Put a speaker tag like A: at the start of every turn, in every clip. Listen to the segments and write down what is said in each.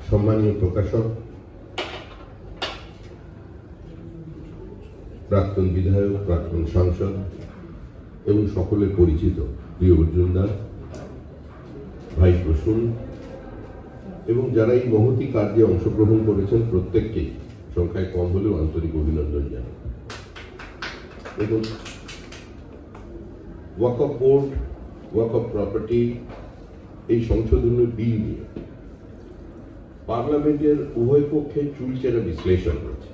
A: সম্মানীয় প্রকাশক, প্রাক্তন বিধায়ক, প্রাক্তন সাংসদ এবং সকলের পরিচিত প্রিয় অর্জুনদা, ভাই প্রসূন এবং যারা এই মহতি কার্যে অংশগ্রহণ করেছেন প্রত্যেককেই সংখ্যায় কম হলেও আন্তরিক অভিনন্দন জানাই। এবং ওয়াকফ বোর্ড, ওয়াকফ প্রপার্টি এই সংশোধনী বিল নিয়ে পার্লামেন্টের উভয় পক্ষে চুলচেরা বিশ্লেষণ হয়েছে।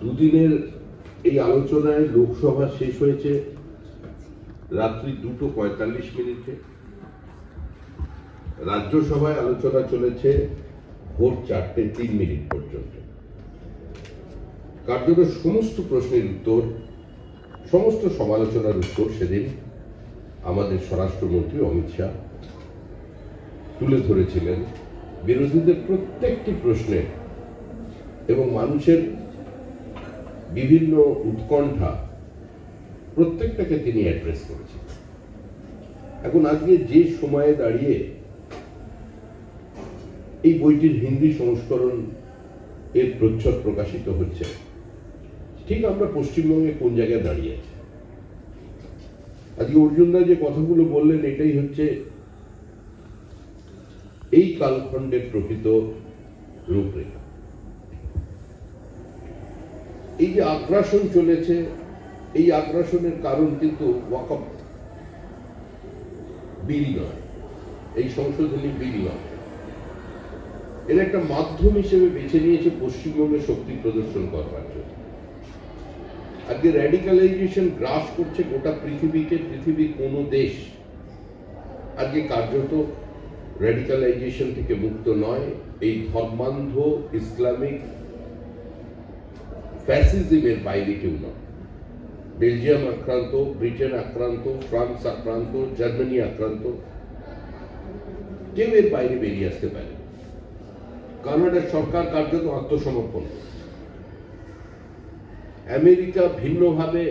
A: দুদিনের এই আলোচনায় লোকসভা শেষ হয়েছে রাত্রি 2:45 রাজ্যসভায় আলোচনা চলেছে ভোর 4:03 পর্যন্ত। কার্যত সমস্ত প্রশ্নের উত্তর, সমস্ত সমালোচনার উত্তর সেদিন আমাদের স্বরাষ্ট্রমন্ত্রী অমিত শাহ তুলে ধরেছিলেন। বিরোধীদের প্রত্যেকটি প্রশ্নে এবং মানুষের বিভিন্ন উৎকণ্ঠা প্রত্যেকটাকে তিনি অ্যাড্রেস করেছেন। এখন আজকে যে সময়ে দাঁড়িয়ে এই বইটির হিন্দি সংস্করণ এর প্রচ্ছদ প্রকাশিত হচ্ছে, ঠিক আমরা পশ্চিমবঙ্গে কোন জায়গায় দাঁড়িয়ে আছি। আজকে অর্জুনদা যে কথাগুলো বললেন এটাই হচ্ছে এই কালখণ্ডের প্রকৃত রূপরেখা। এই যে আগ্রাসন চলেছে, এই আগ্রাসনের কারণ কিন্তু ওয়াকফ বিল নয়, এই সংশোধনী বিল নয়। এর একটা মাধ্যম হিসেবে বেছে নিয়েছে পশ্চিমবঙ্গে শক্তি প্রদর্শন করবার জন্য। আজকে র্যাডিক্যালাইজেশন গ্রাস করছে গোটা পৃথিবীকে। পৃথিবীর কোন দেশ আজকে কার্যত র্যাডিক্যালাইজেশন থেকে মুক্ত নয়। এই ধর্মান্ধ ইসলামিক ফ্যাসিজমের বাইরে কেউ নয়। বেলজিয়াম আক্রান্ত, ব্রিটেন আক্রান্ত, ফ্রান্স আক্রান্ত, জার্মানি আক্রান্ত, কেউ এর বাইরে বেরিয়ে আসতে পারে। কানাডার সরকার কার্যত আত্মসমর্পণ। আমেরিকা ভিন্নভাবে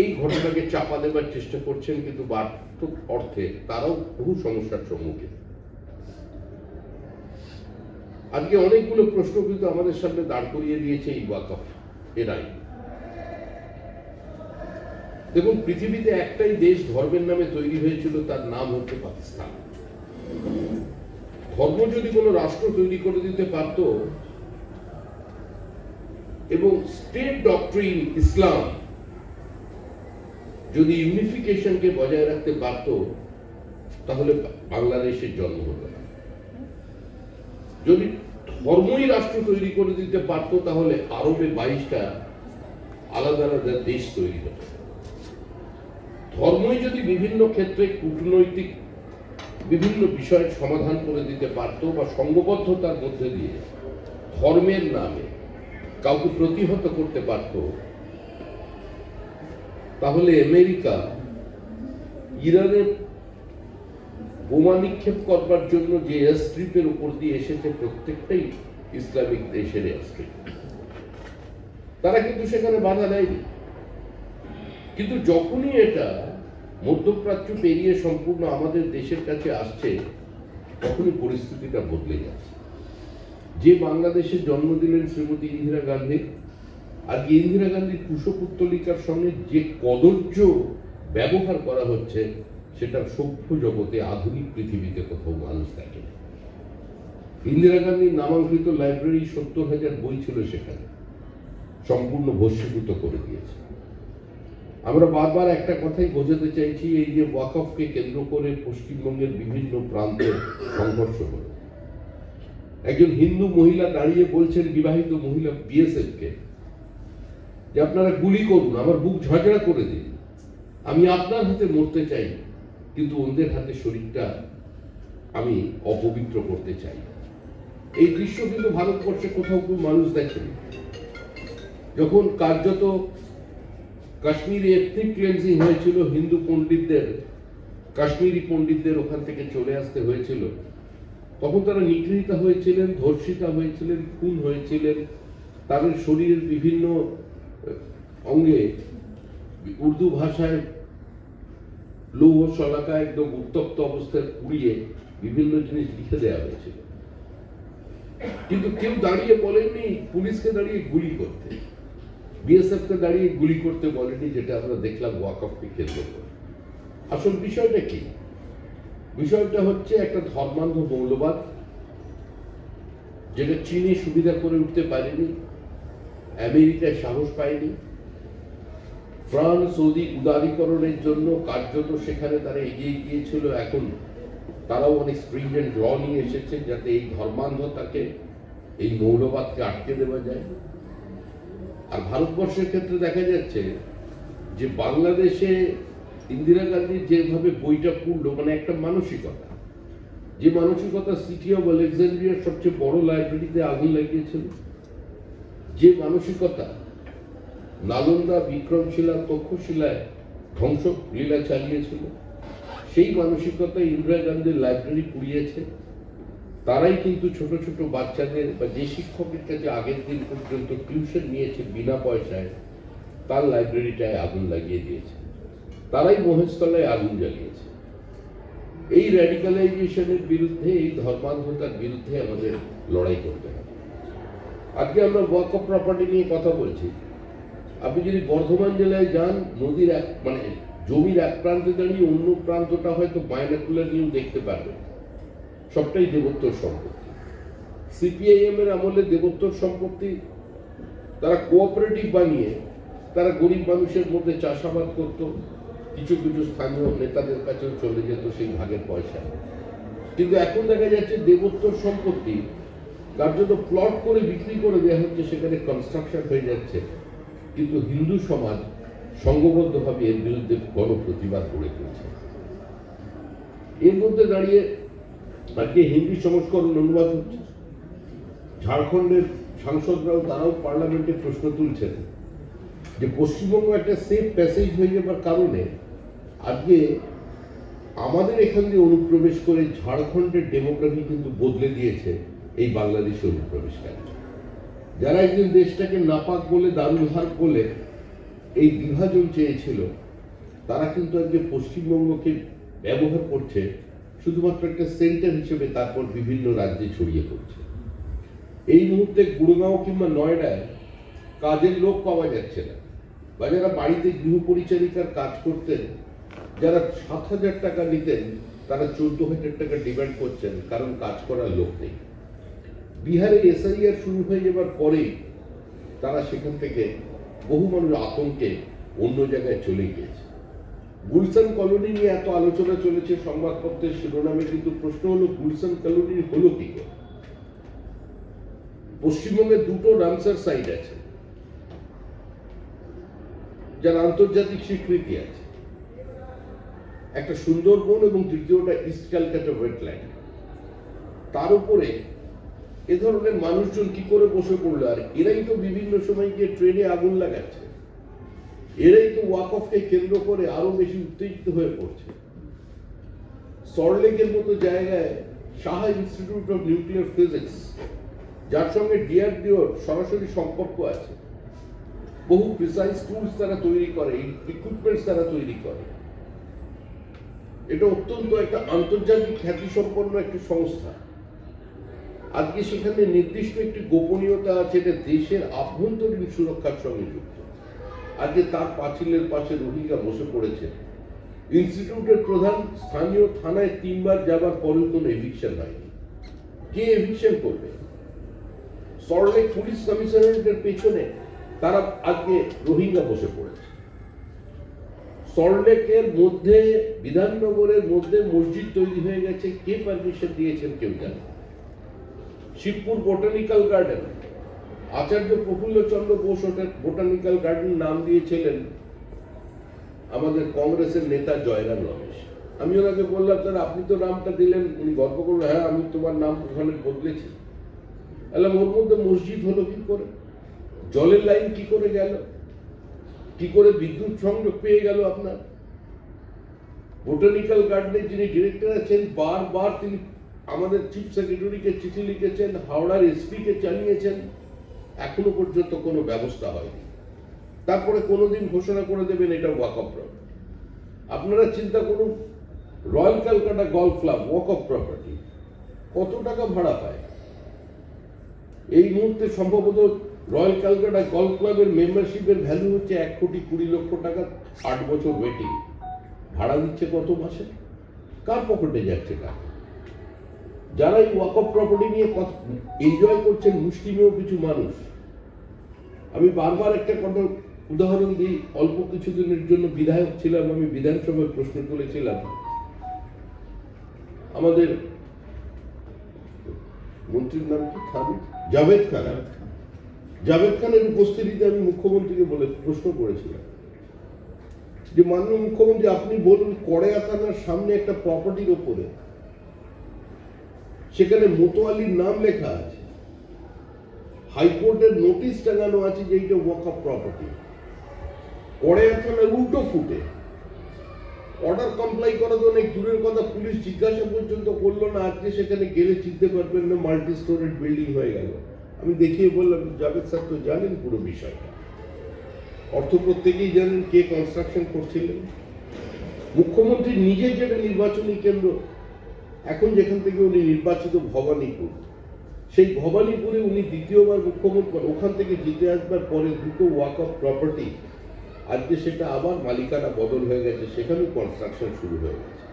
A: এই ঘটনাকে চাপা দেবার চেষ্টা করছেন, কিন্তু বাস্তব অর্থে তারাও বহু সমস্যার সম্মুখীন। আজকে অনেকগুলো প্রশ্ন কিন্তু আমাদের সামনে দাঁড় করিয়ে দিয়েছে এই ওয়াকফ এর আইন। দেখুন, পৃথিবীতে একটাই দেশ ধর্মের নামে তৈরি হয়েছিল, তার নাম হচ্ছে পাকিস্তান। ধর্ম যদি কোনো রাষ্ট্র তৈরি করে দিতে পারত এবং স্টেট ডক্ট্রিন ইসলাম যদি ইউনিফিকেশনকে বজায় রাখতে পারত, তাহলে বাংলাদেশের জন্ম হতো না। যদি ধর্মই রাষ্ট্র তৈরি করে দিতে পারত, তাহলে আরবে 22টা আলাদা আলাদা দেশ তৈরি হতো। ধর্মই যদি বিভিন্ন ক্ষেত্রে কূটনৈতিক বিভিন্ন বিষয়ের সমাধান করে দিতে পারত বা সংঘবদ্ধতার মধ্যে দিয়ে ধর্মের নামে কাউকে প্রতিহত করতে পারত, তাহলে আমেরিকা ইরানে বোমা নিক্ষেপ করবার জন্য যে এয়ার স্ট্রিপের উপর দিয়ে এসেছে, প্রত্যেকটাই ইসলামিক দেশের এয়ার স্ট্রিপ। তারা কিন্তু সেখানে বাধা দেয়নি। কিন্তু যখনই এটা মধ্যপ্রাচ্য পেরিয়ে সম্পূর্ণ আমাদের দেশের কাছে আসছে, তখনই পরিস্থিতিটা বদলে যাচ্ছে। যে বাংলাদেশে জন্ম দিলেন শ্রীমতী ইন্দিরা গান্ধী, আজকে ইন্দিরা গান্ধীর কুশপুত্তলিকার সঙ্গে যে কদর্য ব্যবহার করা হচ্ছে, সেটা সভ্য জগতে আধুনিক পৃথিবীতে কোথাও মানুষ দেখে। ইন্দিরা গান্ধীর নামাঙ্কিত লাইব্রেরি 70,000 বই ছিল, সেখানে সম্পূর্ণ ভস্মীভূত করে দিয়েছে। আমরা বারবার একটা কথাই বোঝাতে চাইছি, এই যে ওয়াকফকে কেন্দ্র করে পশ্চিমবঙ্গের বিভিন্ন প্রান্তে সংঘর্ষ হল। একজন হিন্দু মহিলা দাঁড়িয়ে বলছেন বিবাহিত মহিলা বিএসএফ কে যে আপনারা গুলি করুন, আমার বুক ঝগড়া করে দিন, আমি আপনার হাতে মরতে চাই, কিন্তু অন্যের হাতে শরীরটা আমি অপবিত্র করতে চাই। এই দৃশ্য কিন্তু ভারতবর্ষে কোথাও কেউ মানুষ দেখেনি। যখন কার্যত কাশ্মীরে এথনিক ক্লিনজিং হয়েছিল, হিন্দু পণ্ডিতদের, কাশ্মীরি পণ্ডিতদের ওখান থেকে চলে আসতে হয়েছিল, তখন তারা নিগৃহীতা হয়েছিলেন, ধর্ষিতা হয়েছিলেন, খুন হয়েছিলেন। তাদের শরীরের বিভিন্ন অঙ্গে উর্দু ভাষায় লৌহ শলাকা একদম উত্তপ্ত অবস্থায় পুড়িয়ে বিভিন্ন জিনিস লিখে দেওয়া হয়েছিল, কিন্তু কেউ দাঁড়িয়ে বলেননি পুলিশকে দাঁড়িয়ে গুলি করতে, বিএসএফ কে দাঁড়িয়ে গুলি করতে বলেনি, যেটা আমরা দেখলাম ওয়াকফকে কেন্দ্র করে। আসল বিষয়টা কি? বিষয়টা হচ্ছে একটা ধর্মান্ধ মৌলবাদ, যেটা চীনে সুবিধা করে উঠতে পারেনি, আমেরিকায় সাহস পায়নি, ফ্রান্স সৌদি উদারীকরণের জন্য কার্যত সেখানে তারা এগিয়ে গিয়েছিল। এখন তারাও অনেক স্ট্রিংজেন্ট ল নিয়ে এসেছে যাতে এই ধর্মান্ধতাকে, এই মৌলবাদকে আটকে দেওয়া যায়। আর ভারতবর্ষের ক্ষেত্রে দেখা যাচ্ছে যে বাংলাদেশে ইন্দিরা গান্ধীর যেভাবে বইটা পড়লো, মানে একটা মানসিকতা, যে মানসিকতা সিটি অব আলেকজান্ড্রিয়ার সবচেয়ে বড় লাইব্রেরিতে আগুন লাগিয়েছিল, যে মানসিকতা নালন্দা, বিক্রমশিলা, তক্ষশিলায় ধ্বংস লীলা চালিয়েছিল, সেই মানসিকতা ইন্দিরা গান্ধীর লাইব্রেরি পুড়িয়েছে। তারাই কিন্তু ছোট ছোট বাচ্চাদের, বা যে শিক্ষকের কাছে আগের দিন পর্যন্ত টিউশন নিয়েছে বিনা পয়সায়, তার লাইব্রেরিটায় আগুন লাগিয়ে দিয়েছে। তারাই মহেশতলায় আগুন জ্বালিয়েছে। এই র্যাডিক্যালাইজেশনের বিরুদ্ধে, এই ধর্মান্ধতার বিরুদ্ধে আমাদের লড়াই করতে হবে। আজকে আমরা ওয়াকফ প্রপার্টি নিয়ে কথা বলছি। আপনি যদি বর্ধমান জেলায় যান, নদীর জমির এক প্রান্তে দাঁড়িয়ে অন্য প্রান্তটা হয়তো বাইনাকুলার নিয়েও দেখতে পারবেন, সবটাই দেবোত্তর সম্পত্তি। সিপিআইএম এর আমলে দেবোত্তর সম্পত্তি তারা কোঅপারেটিভ বানিয়ে তারা গরিব মানুষের মধ্যে চাষাবাদ করত, কিছু কিছু স্থানীয় নেতাদের কাছেও চলে যেত সেই ভাগের পয়সা। কিন্তু এখন দেখা যাচ্ছে দেবোত্তর সম্পত্তি কার্যত প্লট করে বিক্রি করে দেওয়া হচ্ছে, সেখানে কনস্ট্রাকশন হয়ে যাচ্ছে, কিন্তু হিন্দু সমাজ সংঘবদ্ধভাবে এর বিরুদ্ধে গণপ্রতিবাদ গড়ে তুলছে। এর মধ্যে দাঁড়িয়ে আজকে হিন্দি সংস্করণ অনুবাদ হচ্ছে। ঝাড়খণ্ডের সাংসদরাও তারাও পার্লামেন্টে প্রশ্ন তুলছেন যে পশ্চিমবঙ্গ একটা সেফ প্যাসেজ হয়ে যাবার কারণে আজকে আমাদের এখান দিয়ে অনুপ্রবেশ করে ঝাড়খণ্ডের ডেমোগ্রাফি কিন্তু বদলে দিয়েছে এই বাংলাদেশে অনুপ্রবেশকারী, যারা একদিন দেশটাকে নাপাক বলে, দারুণহার বলে এই বিভাজন চেয়েছিল, তারা কিন্তু আজকে পশ্চিমবঙ্গকে ব্যবহার করছে শুধুমাত্র একটা সেন্টার হিসেবে, তারপর বিভিন্ন রাজ্যে ছড়িয়ে পড়ছে। এই মুহূর্তে গুড়গাঁও কিংবা নয়ডায় কাজের লোক পাওয়া যাচ্ছে না, বা যারা বাড়িতে গৃহ পরিচারিকার কাজ করতেন, যারা 7,000 টাকা নিতেন, তারা 14,000 টাকা ডিমান্ড করছেন, কারণ কাজ করার লোক নেই। বিহারে এসআইআর শুরু হয়ে যাবার পরেই তারা সেখান থেকে বহু মানুষ আতঙ্কে অন্য জায়গায় চলে গিয়েছে। গুলশান কলোনি নিয়ে এত আলোচনা চলেছে সংবাদপত্রের শিরোনামে, কিন্তু প্রশ্ন হলো গুলশান কলোনি হলো কি করে? পশ্চিমবঙ্গে দুটো রামসার সাইট আছে যার আন্তর্জাতিক স্বীকৃতি আছে, একটা সুন্দরবন এবং দ্বিতীয়টা ইস্ট ক্যালকাটা ওয়েটল্যান্ড। তার উপরে এ ধরনের মানুষজন কি করে বসে পড়লো? আর এরাই তো বিভিন্ন সময় গিয়ে ট্রেনে আগুন লাগাচ্ছে, এরাই তো ওয়াকফকে কেন্দ্র করে আরো বেশি উত্তেজিত হয়ে পড়ছে। সল্টলেকের মতো জায়গায় Saha institute of nuclear physics, যার সঙ্গে ডিআরডিওর সরাসরি সম্পর্ক আছে, বহু প্রিসাইজ টুলস তারা তৈরি করে, ইকুইপমেন্টস তারা তৈরি করে, এটা অত্যন্ত একটা আন্তর্জাতিক খ্যাতিসম্পন্ন একটি সংস্থা। আজকে সেখানে নির্দিষ্ট একটি গোপনীয়তা আছে, এটা দেশের আভ্যন্তরীণ সুরক্ষার সঙ্গে যুক্ত। আজকে তার পাঁচিলের পাশে রোহিঙ্গা বসে পড়েছে। ইনস্টিটিউটের প্রধান স্থানীয় থানায় 3 বার যাবার পরেও কোনো এভিকশন হয়নি। কে এভিকশন করবে? সল্টলেক পুলিশ কমিশনারেটের পেছনে তারা আজকে রোহিঙ্গা বসে পড়েছে। সল্টলেকের মধ্যে, বিধাননগরের মধ্যে মসজিদ তৈরি হয়ে গেছে, কে পারমিশন দিয়েছেন কেউ জানে। শিবপুর বোটানিক্যাল গার্ডেন, আচার্য প্রফুল্লচন্দ্র বোস বোটানিক্যাল গার্ডেন নাম দিয়েছিলেন আমাদের কংগ্রেসের নেতা জয়রাম রমেশ। আমি ওনাকে বললাম, স্যার আপনি তো নামটা দিলেন। উনি গল্প করলেন, হ্যাঁ আমি তোমার নাম ওখানে বদলেছি। বললাম, ওর মধ্যে মসজিদ হলো কি করে? জলের লাইন কি করে গেল? কি করে বিদ্যুৎ সংযোগ পেয়ে গেল আপনার? বোটানিক্যাল গার্ডেনের যিনি ডিরেক্টর আছেন, বারবার তিনি আমাদের চিফ সেক্রেটারিকে চিঠি লিখেছেন, হাওড়ার এসপি কে জানিয়েছেন, এখনো পর্যন্ত কোনো ব্যবস্থা হয়নি। তারপরে কোনোদিন ঘোষণা করে দেবেন এটা ওয়াকফ প্রপার্টি। আপনারা চিন্তা করুন, royal Calcutta golf club walk of property কত টাকা ভাড়া পায়? এই মুহূর্তে সম্ভবত রয়্যাল ক্যালকাটা গলফ ক্লাবের মেম্বারশিপের ভ্যালু হচ্ছে 1,20,00,000 টাকা, 8 বছর ওয়েটিং। ভাড়া দিচ্ছে কত মাসে? কার পকেটে যাচ্ছে টাকা? যারা এই ওয়াক অফ প্রপার্টি নিয়ে এনজয় করছেন মুষ্টিমেয় কিছু মানুষ। আমি বারবার একটা কথা উদাহরণ দিই। অল্প কিছুদিনের জন্য বিধায়ক ছিলাম, আমি বিধানসভায় প্রশ্ন তুলেছিলাম। আমাদের মন্ত্রীর নাম কি? জাভেদ খান। জাভেদ খানের উপস্থিতিতে আমি মুখ্যমন্ত্রীকে বলে প্রশ্ন করেছিলাম যে মাননীয় মুখ্যমন্ত্রী, আপনি বলুন কড়েয়া থানার সামনে একটা প্রপার্টির ওপরে সেখানে মোতোয়ালির নাম লেখা আছে, হাইকোর্টের নোটিশ টাঙানো আছে যে এইটা ওয়াক অফ প্রপার্টি, কড়েয়া থানার উল্টো ফুটে অর্ডার কমপ্লাই করা তো অনেক দূরের কথা, পুলিশ জিজ্ঞাসা পর্যন্ত করলো না। আজকে সেখানে গেলে চিনতে পারবেন না, মাল্টি স্টোরেড বিল্ডিং হয়ে গেল। আমি দেখিয়ে বললাম, জাভেদ স্যার তো জানেন পুরো বিষয়টা, অর্থ প্রত্যেকেই জানেন কে কনস্ট্রাকশন করছিলেন। মুখ্যমন্ত্রী নিজে যেটা নির্বাচনী কেন্দ্র, এখন যেখান থেকে উনি নির্বাচিত ভবানীপুর, সেই ভবানীপুরে উনি দ্বিতীয়বার মুখ্যমন্ত্রী, ওখান থেকে জিতে আসবার পরে দুটো ওয়াক অফ প্রপার্টি আজকে সেটা আবার মালিকানা বদল হয়ে গেছে, সেখানেও কনস্ট্রাকশন শুরু হয়ে গেছে।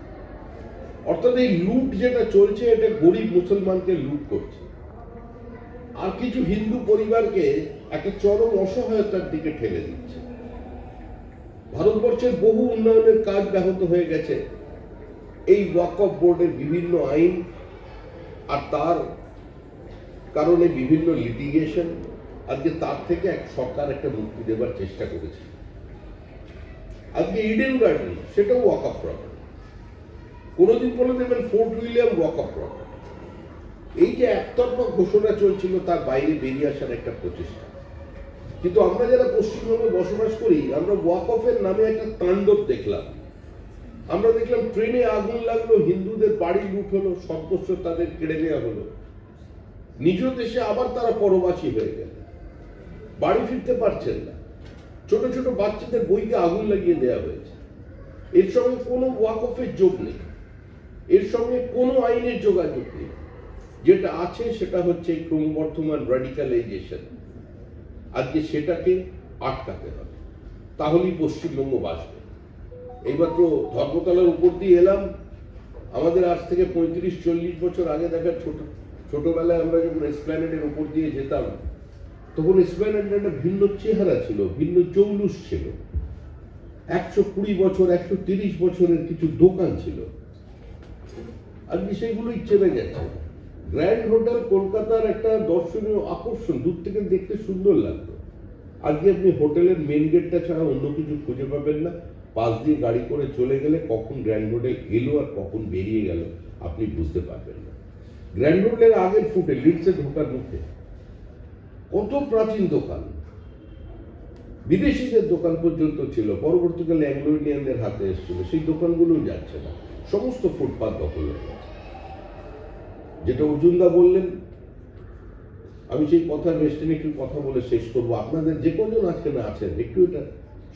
A: অর্থাৎ এই লুট যেটা চলছে, এটা গরিব মুসলমানকে লুট করছে, আর কিছু হিন্দু পরিবারকে একটা চরম অসহায়তার দিকে ঠেলে দিচ্ছে। ভারতবর্ষের বহু উন্নয়নের কাজ ব্যাহত হয়ে গেছে এই ওয়াকফ বোর্ডের বিভিন্ন আইন আর তার কারণে বিভিন্ন লিটিগেশন। আজকে তার থেকে এক সরকার একটা মুক্তি দেবার চেষ্টা করেছে। আজকে ইডেন গার্ডেন সেটাও ওয়াকফ প্রপার্টি, কোনোদিন বলে দেবেন ফোর্ট উইলিয়াম ওয়াকফ প্রপার্টি। এই যে একতরফা ঘোষণা চলছিল, তার বাইরে বেরিয়ে আসার একটা প্রচেষ্টা। কিন্তু আমরা যারা পশ্চিমবঙ্গে বসবাস করি, আমরা ওয়াকফের নামে একটা তাণ্ডব দেখলাম। আমরা দেখলাম ট্রেনে আগুন লাগলো, হিন্দুদের বাড়ি লুট হলো, সর্বস্ব তাদের কেড়ে নেওয়া হলো, নিজ দেশে আবার তারা পরবাসী হয়ে গেল, বাড়ি ফিরতে পারছেন না। ছোট ছোট বাচ্চাদের বইতে আগুন লাগিয়ে দেওয়া হয়েছে। এর সঙ্গে কোনো ওয়াকফের যোগ নেই, এর সঙ্গে কোনো আইনের যোগাযোগ নেই। যেটা আছে সেটা হচ্ছে ক্রমবর্ধমান র্যাডিক্যালাইজেশন। আজকে সেটাকে আটকাতে হবে, তাহলেই পশ্চিমবঙ্গ বাঁচবে। এইমাত্র ধর্মতলার উপর দিয়ে এলাম। আমাদের আজ থেকে 35-40 বছর আগে দেখা ছোটবেলায় আমরা যখন এসপ্ল্যানেডের উপর দিয়ে যেতাম, তখন এসপ্ল্যানেডের একটা ভিন্ন চেহারা ছিল, ভিন্ন জৌলুস ছিল। 120 বছর 130 বছরের কিছু দোকান ছিল, আজকে সেগুলোই চেপে গেছে। গ্র্যান্ড হোটেল কলকাতার একটা দর্শনীয় আকর্ষণ, দূর থেকে দেখতে সুন্দর লাগতো। আজকে আপনি হোটেলের মেন গেটটা ছাড়া অন্য কিছু খুঁজে পাবেন না। পাশ দিয়ে গাড়ি করে চলে গেলে কখন গ্র্যান্ড হোটেল এলো আর কখন বেরিয়ে গেল আপনি বুঝতে পারবেন না। গ্র্যান্ড হোটেলের আগের ফুটে লিডসে ঢোকার মুখে কত প্রাচীন দোকান, বিদেশিদের দোকান পর্যন্ত ছিল, পরবর্তীকালে অ্যাংলো ইন্ডিয়ানদের হাতে এসেছিল। সেই দোকানগুলো যাচ্ছে না, সমস্ত ফুটপাত দখল হয়ে গেছে। যেটা অর্জুনদা বললেন, আমি সেই কথা রেস্টেন একটু কথা বলে শেষ করবো। আপনাদের যে কজন আছেন একটু এটা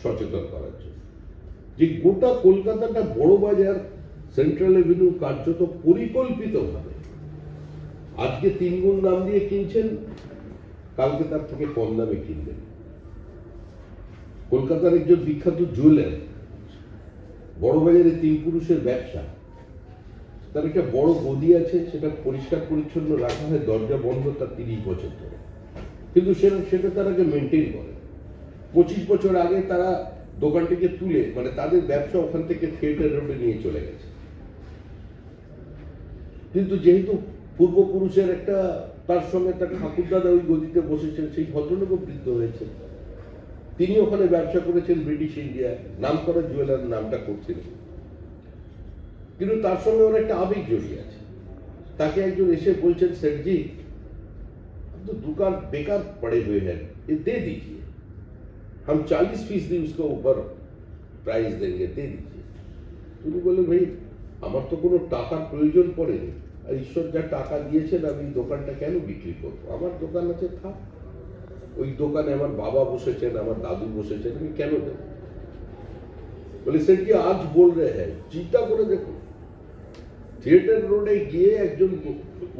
A: সচেতন করার জন্য, যে গোটা কলকাতাটা বড় বাজার, সেন্ট্রাল এভিনিউ কার্যত পরিকল্পিতভাবে আজকে 3 গুণ দাম দিয়ে কিনছেন, কালকে তার থেকে কম দামে কিনবেন। কলকাতার একজন বিখ্যাত জুয়েলার, বড় বাজারে 3 পুরুষের ব্যবসা, তার একটা বড় গদি আছে, সেটা পরিষ্কার পরিচ্ছন্ন রাখা হয়, দরজা বন্ধ তার 30 বছর ধরে, কিন্তু সেটা তারাকে মেনটেন করে। 25 বছর আগে তারা দোকানটিকে তুলে, মানে তাদের ব্যবসা ওখান থেকে থিয়েটার রোডে নিয়ে চলে গেছে। কিন্তু যেহেতু পূর্বপুরুষের একটা, তার সঙ্গে তার ঠাকুরদাদা ওই গদিতে বসেছেন, সেই ভদ্রলোকও বৃদ্ধ হয়েছে, তিনি ওখানে ব্যবসা করেছেন ব্রিটিশ ইন্ডিয়া, নাম করা জুয়েলার নামটা করছিলেন, কিন্তু তার সঙ্গে ওর একটা আবেগ জড়িয়ে আছে। তাকে একজন এসে বলছেন, সেঠজি तो दुकान बेकार पड़े हुए हैं, ये दे दीजिए, हम 40% उसके ऊपर प्राइस देंगे, दे दीजिए। उन्होंने बोले, भाई আমার তো কোনো টাকার প্রয়োজন পড়েনি, আর ঈশ্বর যা টাকা দিয়েছেন আমি দোকানটা কেন বিক্রি করবো, আমার দোকান আছে, থাক। ওই দোকানে আমার বাবা বসেছেন, আমার দাদু বসেছেন, আমি কেন দেব? বলে সেট কি আজ বল রে হ্যাঁ, চিন্তা করে দেখুন থিয়েটার রোডে গিয়ে একজন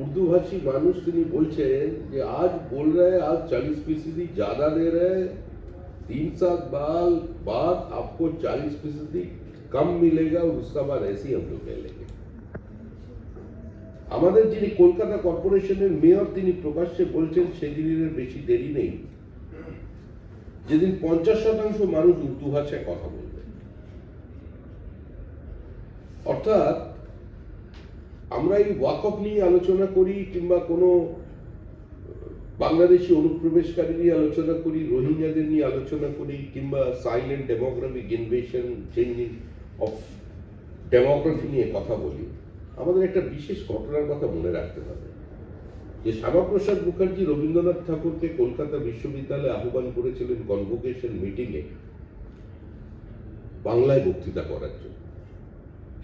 A: উর্দু ভাষী মানুষ তিনি বলছেন যে আজ বল রে আজ 40% ज्यादा दे रहे, 3 साल बाद आपको 40% कम मिलेगा और उसका बाद ऐसे ही हम लोग ले लेंगे। আমাদের যিনি কলকাতা কর্পোরেশনের মেয়র তিনি প্রকাশ্যে বলছেন সেদিনের বেশি দেরি নেই যেদিন 50% মানুষ উর্দু ভাষায় কথা বলবে। অর্থাৎ আমরা এই ওয়াকফ নিয়ে আলোচনা করি কিংবা কোনো বাংলাদেশি অনুপ্রবেশকারী নিয়ে আলোচনা করি, রোহিঙ্গাদের নিয়ে আলোচনা করি কিংবা silent demographic invasion changing of demography নিয়ে কথা বলি, আমাদের একটা বিশেষ ঘটনার কথা মনে রাখতে হবে যে শ্যামাপ্রসাদ মুখার্জি রবীন্দ্রনাথ ঠাকুরকে কলকাতা বিশ্ববিদ্যালয়ে আহ্বান করেছিলেন কনভোকেশন মিটিংয়ে বাংলায় বক্তৃতা করার জন্য।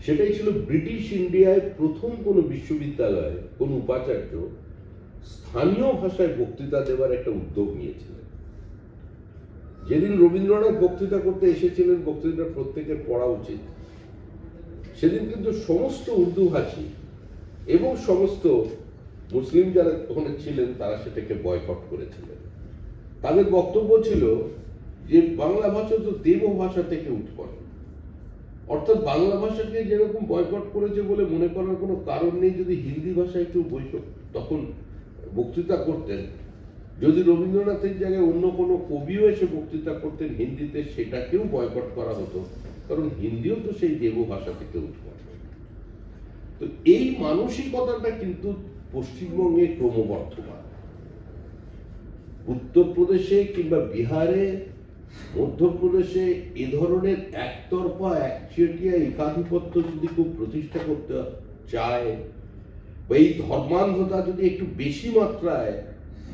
A: সেটাই ছিল ব্রিটিশ ইন্ডিয়ায় প্রথম কোন বিশ্ববিদ্যালয়ে কোন উপাচার্য স্থানীয় ভাষায় বক্তৃতা দেওয়ার একটা উদ্যোগ নিয়েছিলেন। যেদিন রবীন্দ্রনাথ বক্তৃতা করতে এসেছিলেন, বক্তৃতা প্রত্যেকের পড়া উচিত, সেদিন কিন্তু সমস্ত উর্দু ভাষী এবং সমস্ত মুসলিম যারা ওখানে ছিলেন তারা সেটাকে বয়কট করেছিলেন। তাদের বক্তব্য ছিল যে বাংলা ভাষা তো দেব ভাষা থেকে উৎপন্ন, অর্থাৎ বাংলা ভাষাকে যেরকম বয়কট করেছে বলে মনে করার কোনো কারণ নেই যদি হিন্দি ভাষায় কেউ বৈঠক তখন বক্তৃতা করতেন, যদি রবীন্দ্রনাথের জায়গায় অন্য কোনো কবিও এসে বক্তৃতা করতেন হিন্দিতে সেটাকেও বয়কট করা হতো, কারণ হিন্দিও তো সেই দেব ভাষা থেকে উৎপন্ন। তো এই মানসিকতাটা কিন্তু পশ্চিমবঙ্গে ক্রমবর্ধমান। উত্তরপ্রদেশে কিংবা বিহারে, মধ্যপ্রদেশে এ ধরনের একতরফা একচেটিয়া একাধিপত্য যদি কেউ প্রতিষ্ঠা করতে চায় বা এই ধর্মান্ধতা যদি একটু বেশি মাত্রায়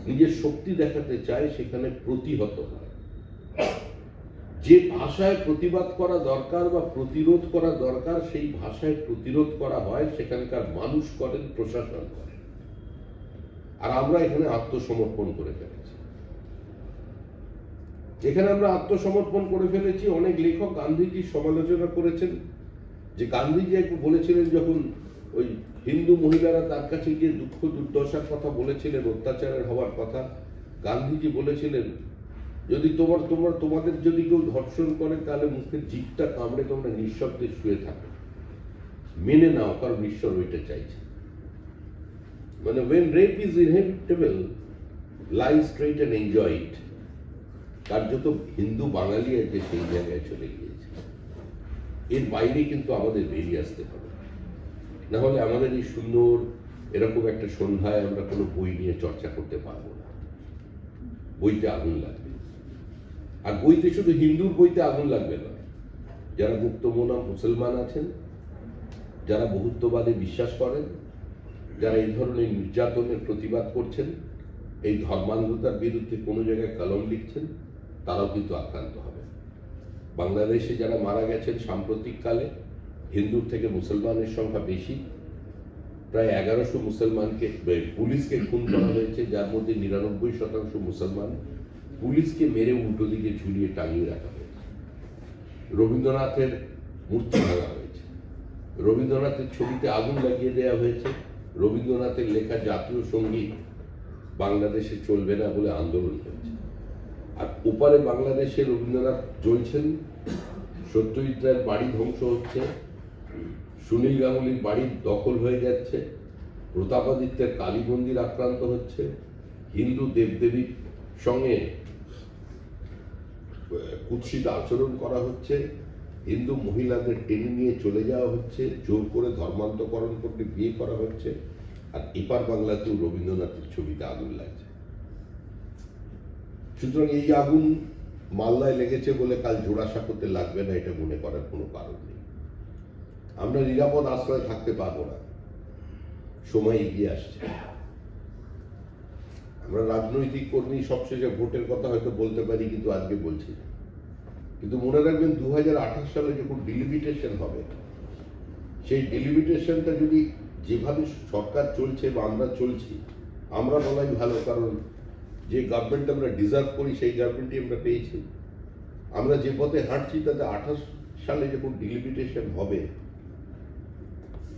A: নিজের শক্তি দেখাতে চায়, সেখানে প্রতিহত হয়। যে ভাষায় প্রতিবাদ করা দরকার বা প্রতিরোধ করা দরকার সেই ভাষায় প্রতিরোধ করা হয়, সেখানকার মানুষ করেন, প্রশাসন করেন। আর আমরা এখানে আত্মসমর্পণ করে ফেলেছি। এখানে আমরা আত্মসমর্পণ করে ফেলেছি। অনেক লেখক গান্ধীজির সমালোচনা করেছেন যে গান্ধীজি একটু বলেছিলেন যখন ওই হিন্দু মহিলারা তার কাছে গিয়ে দুঃখ দুর্দশার কথা বলেছিলেন, অত্যাচারের হওয়ার কথা, গান্ধীজি বলেছিলেন যদি তোমাদের যদি কেউ ধর্ষণ করে তাহলে মুখের জিভটা কামড়ে তোমরা নিঃশব্দে শুয়ে থাকো, মেনে নাও, কারণ ঈশ্বর ওইটা চাইছে। মানে when rape is inevitable, lie straight and enjoy it। তার যত হিন্দু বাঙালি আছে সেই জায়গায় চলে গিয়েছে। এর বাইরে কিন্তু আমাদের বেরিয়ে আসতে হবে, না হলে আমাদের এই সুন্দর এরকম একটা সন্ধ্যায় আমরা কোনো বই নিয়ে চর্চা করতে পারবো না। বইতে আগুন লাগবে, আর বইতে শুধু হিন্দুর বইতে আগুন লাগবে না, যারা মুক্তমনা মুসলমান আছেন, যারা বহুত্ববাদে বিশ্বাস করেন, যারা এই ধরনের নির্যাতনের প্রতিবাদ করছেন, এই ধর্মান্ধতার বিরুদ্ধে কোনো জায়গায় কলম লিখছেন, তারাও কিন্তু আক্রান্ত হবে। বাংলাদেশে যারা মারা গেছেন সাম্প্রতিককালে, হিন্দুর থেকে মুসলমানের সংখ্যা বেশি। প্রায় 1100 মুসলমানকে পুলিশকে খুন করা হয়েছে, যার মধ্যে 99% মুসলমান। পুলিশকে মেরে উল্টো দিকে ঝুলিয়ে টাঙিয়ে রাখা হয়েছে। রবীন্দ্রনাথের মূর্তি ভাঙা হয়েছে, রবীন্দ্রনাথের ছবিতে আগুন লাগিয়ে দেওয়া হয়েছে, রবীন্দ্রনাথের লেখা জাতীয় সঙ্গীত বাংলাদেশে চলবে না বলে আন্দোলন হয়েছে। আর ওপারে বাংলাদেশে রবীন্দ্রনাথ জ্বলছেন, সত্যজিৎ রায়ের বাড়ি ধ্বংস হচ্ছে, সুনীল গাঙ্গুলির বাড়ি দখল হয়ে যাচ্ছে, প্রতাপাদিত্যের কালী মন্দির আক্রান্ত হচ্ছে, হিন্দু দেবদেবীর সঙ্গে কুৎসিত আচরণ করা হচ্ছে, হিন্দু মহিলাদের টেনে নিয়ে চলে যাওয়া হচ্ছে, জোর করে ধর্মান্তকরণ করতে বিয়ে করা হচ্ছে, আর এপার বাংলাতেও রবীন্দ্রনাথের ছবিতে আগুন লাগছে। সুতরাং এই আগুন মালদায় লেগেছে বলে কাল জোড়াসাঁকোতে লাগবে না, এটা মনে করার কোনো কারণ নেই। আমরা নিরাপদ আশ্রয় থাকতে পারবো না, সময় এগিয়ে আসছে। আমরা রাজনৈতিক কর্মী, সবশেষে ভোটের কথা হয়তো বলতে পারি, কিন্তু আজকে বলছি না। কিন্তু মনে রাখবেন 2028 সালে যখন ডিলিমিটেশন হবে, সেই ডিলিমিটেশনটা যদি যেভাবে সরকার চলছে বা আমরা চলছি, আমরা বলাই ভালো, কারণ যে গভর্নমেন্ট আমরা ডিজার্ভ করি সেই গভর্নমেন্টই আমরা পেয়েছি। আমরা যে পথে হাঁটছি তাতে 28 সালে যখন ডিলিমিটেশন হবে,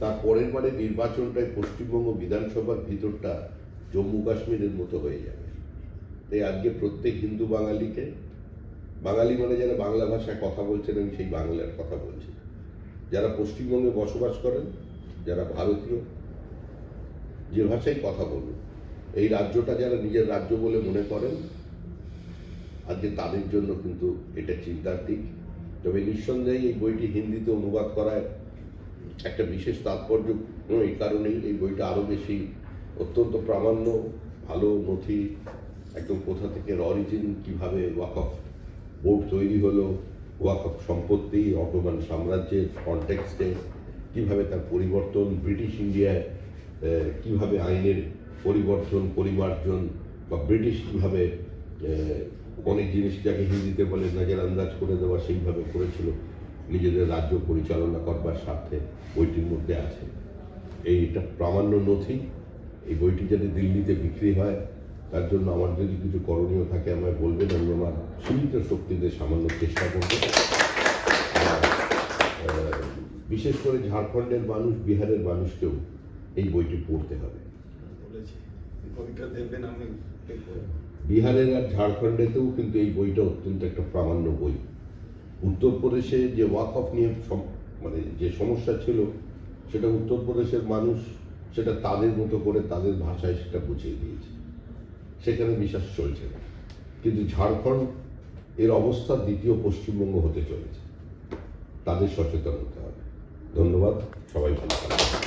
A: তার পরের বারে নির্বাচনটায় পশ্চিমবঙ্গ বিধানসভার ভিতরটা জম্মু কাশ্মীরের মতো হয়ে যাবে। তাই আজকে প্রত্যেক হিন্দু বাঙালিকে, বাঙালি মানে যারা বাংলা ভাষায় কথা বলছেন, আমি সেই বাংলার কথা বলছি, যারা পশ্চিমবঙ্গে বসবাস করেন, যারা ভারতীয়, যে ভাষায় কথা বলুন, এই রাজ্যটা যারা নিজের রাজ্য বলে মনে করেন, আজকে তাদের জন্য কিন্তু এটা চিন্তার দিক। তবে নিঃসন্দেহে এই বইটি হিন্দিতে অনুবাদ করায় একটা বিশেষ তাৎপর্য এই কারণেই, এই বইটা আরো বেশি অত্যন্ত প্রামাণ্য, ভালো নথি, একদম কোথা থেকে অরিজিন, কিভাবে ওয়াকফ বোর্ড তৈরি হলো, ওয়াকফ সম্পত্তি অটোমান সাম্রাজ্যের কনটেক্সটে কিভাবে তার পরিবর্তন, ব্রিটিশ ইন্ডিয়ায় কিভাবে আইনের পরিবর্তন, পরিমার্জন, বা ব্রিটিশ কিভাবে অনেক জিনিস যাকে হিন্দিতে বলে নজর আন্দাজ করে দেওয়া, সেইভাবে করেছিল নিজেদের রাজ্য পরিচালনা করবার স্বার্থে, বইটির মধ্যে আছে। এইটা প্রামাণ্য নথি। এই বইটি যাতে দিল্লিতে বিক্রি হয়, তার জন্য আমার যদি কিছু করণীয় থাকে আমায় বলবেন, আমি আমার সীমিত শক্তিতে সামান্য চেষ্টা করব। বিশেষ করে ঝাড়খণ্ডের মানুষ, বিহারের মানুষকেও এই বইটি পড়তে হবে। বিহারের আর ঝাড়খণ্ডেতেও কিন্তু এই বইটা অত্যন্ত একটা প্রামাণ্য বই। উত্তরপ্রদেশে যে ওয়াকফ নিয়ে মানে যে সমস্যা ছিল, সেটা উত্তরপ্রদেশের মানুষ সেটা তাদের মতো করে তাদের ভাষায় সেটা বুঝিয়ে দিয়েছে, সেখানে বিশ্বাস চলছে না। কিন্তু ঝাড়খণ্ড এর অবস্থা দ্বিতীয় পশ্চিমবঙ্গ হতে চলেছে, তাদের সচেতন হতে হবে। ধন্যবাদ, সবাই ভালো থাকবেন।